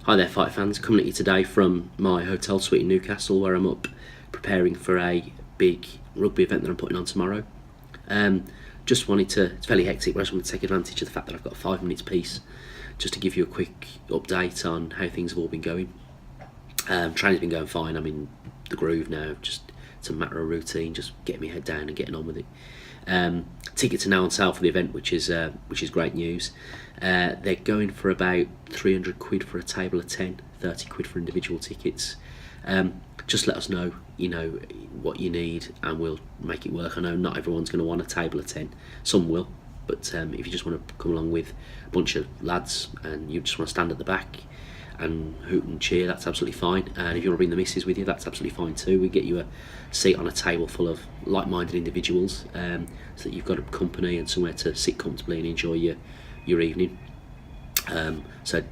Hi there, fight fans. Coming at you today from my hotel suite in Newcastle, where I'm up preparing for a big rugby event that I'm putting on tomorrow. It's fairly hectic, but I just want to take advantage of the fact that I've got a 5 minutes piece just to give you a quick update on how things have all been going. Training's been going fine. I'm in the groove now. Just it's a matter of routine, just getting my head down and getting on with it. Tickets are now on sale for the event, which is great news. They're going for about 300 quid for a table of 10, 30 quid for individual tickets. Just let us know, what you need, and we'll make it work. I know not everyone's going to want a table of 10. Some will, but if you just want to come along with a bunch of lads and you just want to stand at the back and hoot and cheer, that's absolutely fine. And if you want to bring the missus with you, that's absolutely fine too. We get you a seat on a table full of like-minded individuals, so that you've got a company and somewhere to sit comfortably and enjoy your evening. So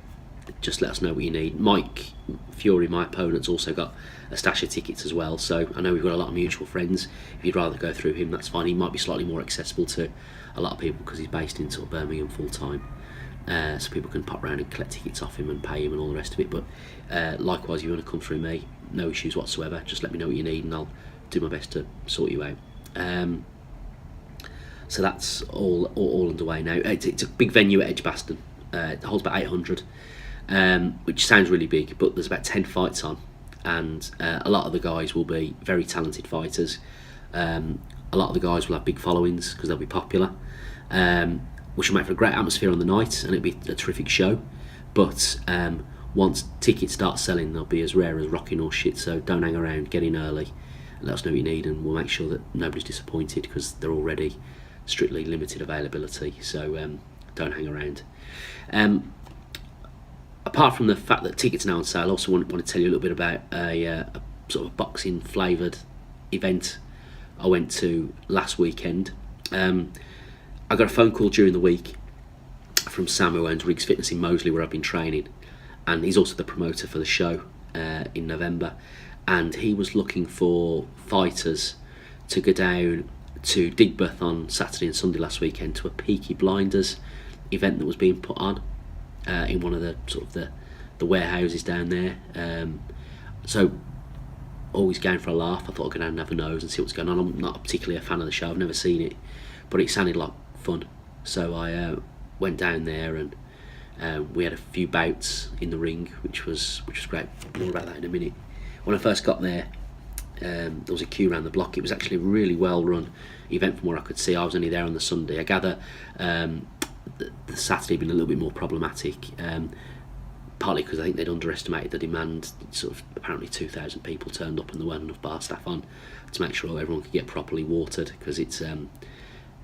just let us know what you need. Mike Fury, my opponent's also got a stash of tickets as well, so I know we've got a lot of mutual friends. If you'd rather go through him, that's fine. He might be slightly more accessible to a lot of people because he's based in sort of Birmingham full time. So people can pop round and collect tickets off him and pay him and all the rest of it. But likewise, if you want to come through me, no issues whatsoever. Just let me know what you need and I'll do my best to sort you out. So that's all underway now. It's a big venue at Edgbaston. It holds about 800, which sounds really big, but there's about 10 fights on, and a lot of the guys will be very talented fighters. A lot of the guys will have big followings because they'll be popular, which will make for a great atmosphere on the night, and it'll be a terrific show. But once tickets start selling, they'll be as rare as rocking or shit, so don't hang around, get in early, let us know what you need, and we'll make sure that nobody's disappointed because they're already strictly limited availability, so don't hang around. Apart from the fact that tickets are now on sale, I also want to tell you a little bit about a sort of boxing flavoured event I went to last weekend. I got a phone call during the week from Sam, who owns Riggs Fitness in Moseley, where I've been training, and he's also the promoter for the show in November, and he was looking for fighters to go down to Digbeth on Saturday and Sunday last weekend to a Peaky Blinders event that was being put on in one of the sort of the warehouses down there. So always going for a laugh. I thought I'd go down and have a nose and see what's going on. I'm not particularly a fan of the show, I've never seen it, but it sounded like fun. So I went down there and we had a few bouts in the ring, which was great. More about that in a minute. When I first got there, there was a queue around the block. It was actually a really well run event from where I could see. I was only there on the Sunday. I gather the Saturday had been a little bit more problematic, partly because I think they'd underestimated the demand. Sort of apparently 2,000 people turned up and there weren't enough bar staff on to make sure everyone could get properly watered, because it's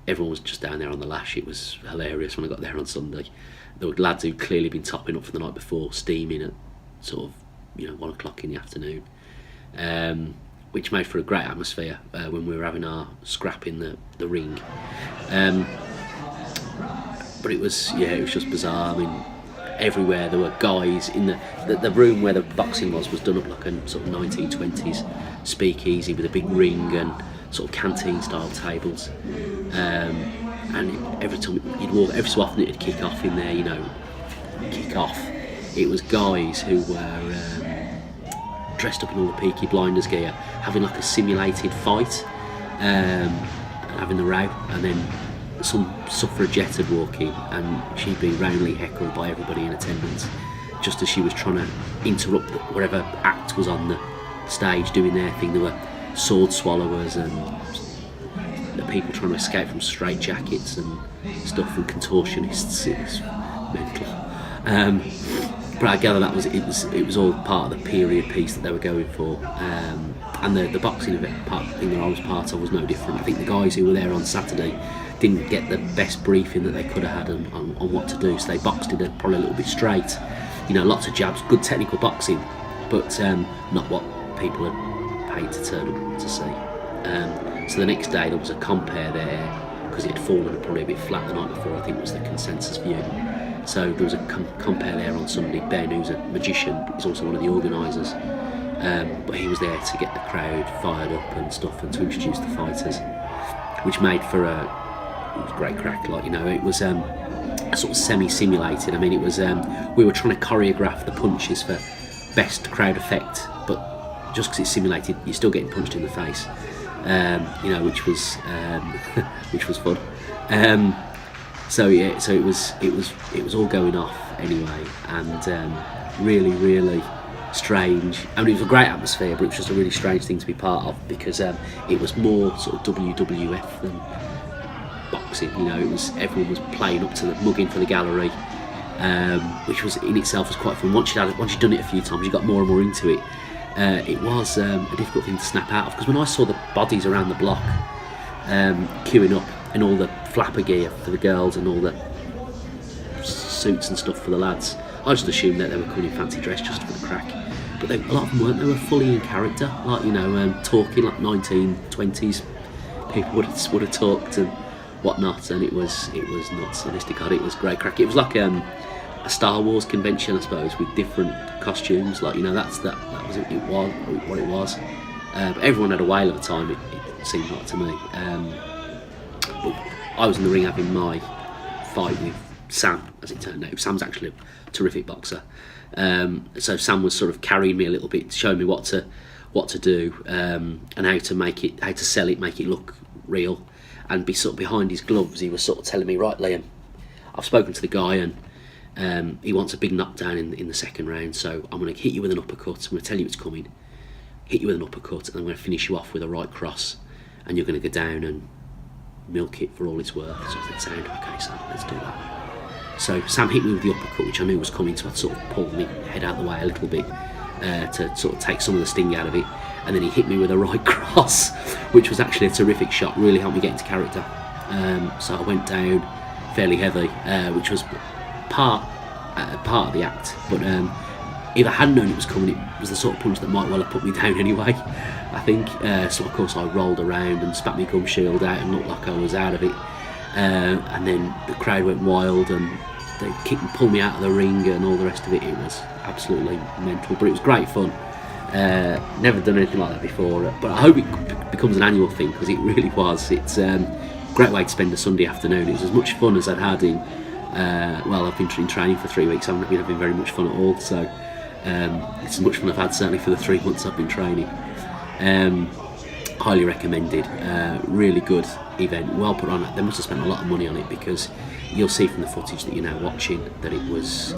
everyone was just down there on the lash. It was hilarious when I got there on Sunday. There were lads who'd clearly been topping up for the night before, steaming at sort of 1 o'clock in the afternoon, which made for a great atmosphere when we were having our scrap in the ring. But it was just bizarre. I mean, everywhere there were guys in the room where the boxing was done up like a sort of 1920s speakeasy with a big ring and sort of canteen style tables. And every time you'd walk, every so often it'd kick off in there, kick off. It was guys who were dressed up in all the Peaky Blinders gear, having like a simulated fight, and having the row, and then some suffragette would walk in and she'd be roundly heckled by everybody in attendance just as she was trying to interrupt whatever act was on the stage doing their thing. There were sword swallowers and the people trying to escape from straitjackets and stuff, and contortionists. It was mental. But I gather it was all part of the period piece that they were going for. And the boxing event thing that I was part of was no different. I think the guys who were there on Saturday didn't get the best briefing that they could have had on what to do, so they boxed it probably a little bit straight. Lots of jabs, good technical boxing, but not what people had paid to turn up to see. So the next day there was a compare there, because it had fallen probably a bit flat the night before, I think was the consensus view. So there was a compare there on Sunday. Ben, who's a magician, is also one of the organisers, but he was there to get the crowd fired up and stuff, and to introduce the fighters, which made for it was great crack. It was sort of semi-simulated. I mean, it was we were trying to choreograph the punches for best crowd effect, but just because it's simulated, you're still getting punched in the face, which was which was fun. So it was all going off anyway, and really strange. I mean, it was a great atmosphere, but it was just a really strange thing to be part of, because it was more sort of WWF than boxing. Everyone was playing up to the mugging for the gallery, which was in itself was quite fun. Once you'd done it a few times, you got more and more into it. It was a difficult thing to snap out of, because when I saw the bodies around the block queuing up, and all the flapper gear for the girls and all the suits and stuff for the lads, I just assumed that they were coming in fancy dress just for the crack. But a lot of them weren't. They were fully in character, like talking like 1920s people would have talked and whatnot, and it was nuts. Honest to God, it was great crack. It was like a Star Wars convention, I suppose, with different costumes. Like that was what it was. But everyone had a whale of a time. It seemed like to me. But I was in the ring having my fight with Sam, as it turned out. Sam's actually a terrific boxer. So Sam was sort of carrying me a little bit, showing me what to do, and how to sell it, make it look real, and be sort of behind his gloves. He was sort of telling me, right, Liam, I've spoken to the guy, and he wants a big knockdown in the second round. So I'm going to hit you with an uppercut. I'm going to tell you it's coming. Hit you with an uppercut, and I'm going to finish you off with a right cross, and you're going to go down and milk it for all it's worth. So I said, sound okay, Sam, let's do that. So Sam hit me with the uppercut, which I knew was coming, so I'd sort of pulled my head out of the way a little bit to sort of take some of the sting out of it. And then he hit me with a right cross, which was actually a terrific shot, really helped me get into character. So I went down fairly heavy, which was part of the act. But if I hadn't known it was coming, it was the sort of punch that might well have put me down anyway, I think. So of course I rolled around and spat my gum shield out and looked like I was out of it. And then the crowd went wild, and they kicked and pulled me out of the ring and all the rest of it. It was absolutely mental, but it was great fun. Never done anything like that before, but I hope it becomes an annual thing, because it really was. It's a great way to spend a Sunday afternoon. It was as much fun as I'd had in I've been in training for 3 weeks. I haven't been having very much fun at all, so it's as much fun I've had certainly for the 3 months I've been training. Highly recommended. Really good event, well put on. They must have spent a lot of money on it, because you'll see from the footage that you're now watching that it was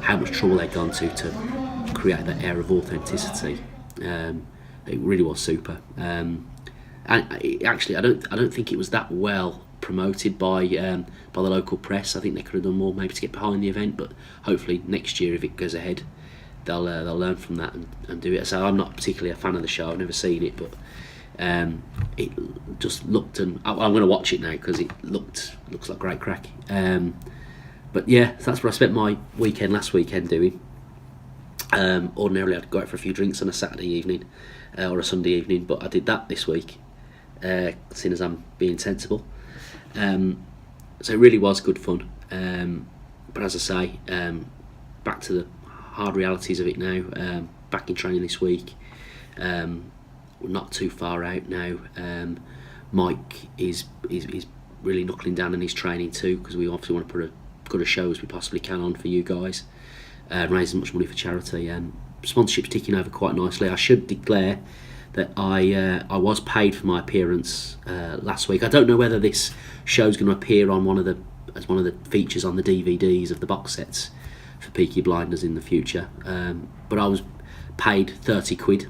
how much trouble they'd gone to create that air of authenticity. It really was super. And actually, I don't think it was that well promoted by the local press. I think they could have done more maybe to get behind the event, but hopefully next year, if it goes ahead, they'll learn from that and do it. So I'm not particularly a fan of the show. I've never seen it, but it just looked, and I'm going to watch it now because it looks like great crack. But yeah, so that's what I spent my last weekend doing. Ordinarily I'd go out for a few drinks on a Saturday evening or a Sunday evening, but I did that this week, seeing as I'm being sensible. So it really was good fun. But as I say, back to the hard realities of it now. Back in training this week. We're not too far out now. Mike is really knuckling down in his training too, because we obviously want to put as good a show as we possibly can on for you guys. Raise as much money for charity. Sponsorship's ticking over quite nicely. I should declare that I was paid for my appearance last week. I don't know whether this show's going to appear on one of the features on the DVDs of the box sets for Peaky Blinders in the future. But I was paid 30 quid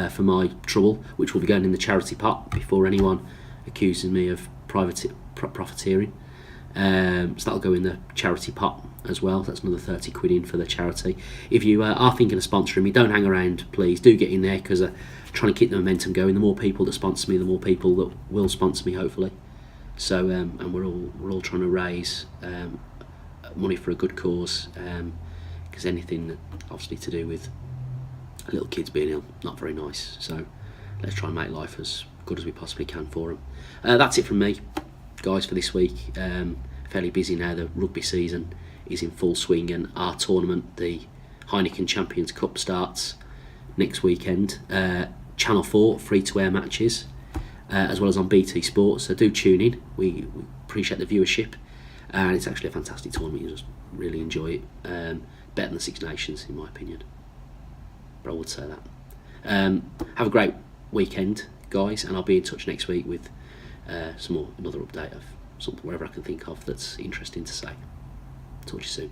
for my trouble, which will be going in the charity pot before anyone accuses me of profiteering. So that'll go in the charity pot as well. That's another 30 quid in for the charity. If you are thinking of sponsoring me, don't hang around, please. Do get in there, because I'm trying to keep the momentum going. The more people that sponsor me, the more people that will sponsor me, hopefully. So and we're all trying to raise money for a good cause, because anything that obviously to do with little kids being ill, not very nice. So let's try and make life as good as we possibly can for them. That's it from me, guys, for this week. Fairly busy now. The rugby season is in full swing, and our tournament, the Heineken Champions Cup, starts next weekend. Channel 4 free-to-air matches, as well as on BT Sports, so do tune in. We appreciate the viewership. and it's actually a fantastic tournament. You just really enjoy it. Better than the Six Nations, in my opinion. But I would say that. Have a great weekend, guys, and I'll be in touch next week with another update of something, whatever I can think of that's interesting to say. Talk to you soon.